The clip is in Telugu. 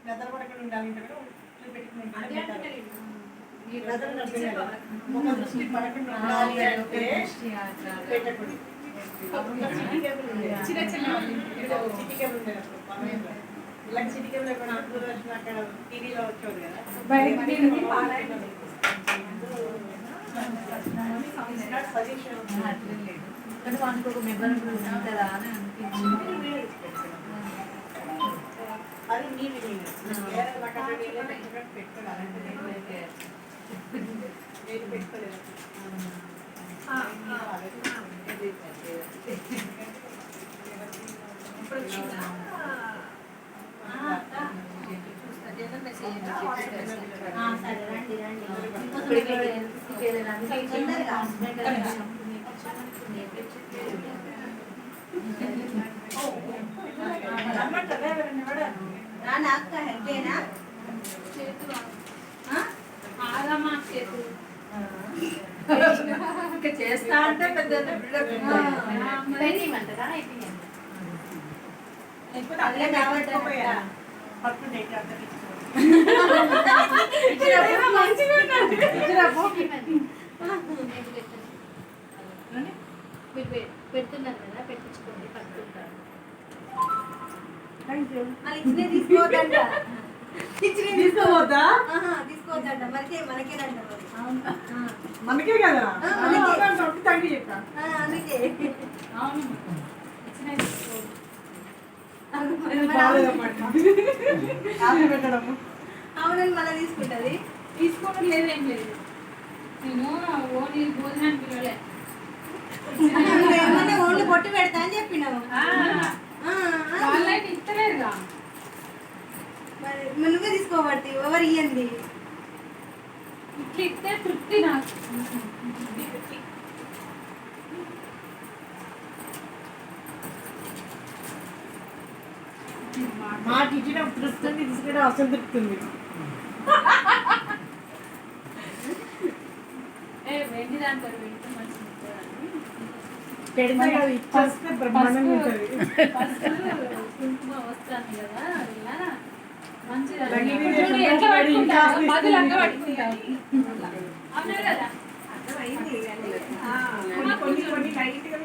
గదర పడకుండా ఉండాలి అంటే కూడా దృష్టి పడకుండా ఉండాలి అంటే పెట్టకూడదు. చిన్న చిన్న చిటికెలు ఉండేది ఇలా చిటికెలు లేకుండా దూరదర్శన్ అక్కడ టీవీలో వచ్చేది కదా వానికి ఒక మెంబర్ ఉంటుందా అని అనిపించింది. అది నీ పెట్టుకోలేదు. చేస్తా అంటే పెద్ద పెడుతున్నారు కదా పెట్టించుకోండి పడుతుంటారు. తీసుకోవద్దా? తీసుకోవద్దంట మనకేనంట. మనకే కదా తండ్రి చెప్తా. అందుకే పెట్టడము అవునని మళ్ళీ తీసుకుంటది. తీసుకోవడం లేదేం లేదు. నేను ఓన్లీ భోజనానికి పిలవలే. ఏమన్నా ఓన్లీ పొట్టు పెడతా అని చెప్పినావు. వాళ్ళైతే ఇస్తలేరుగా. మరి నువ్వే తీసుకోబట్టి ఎవరు ఇయ్యండి. ఇట్లా ఇస్తే తృప్తి నాకు. మాట ఇచ్చినప్పుడు తృప్తుంది, తీసుకుంటే అసలు తృప్తుంది. వెండి దాంతో వెండి మంచిగా పెడితే కదా ఇచ్చేస్తే బ్రహ్మాండంగా ఉంటుంది. కుంకుమ వస్తాను కదా ఇలా మంచిగా అవునా కదా. అర్థమైంది. కొన్ని లైట్గా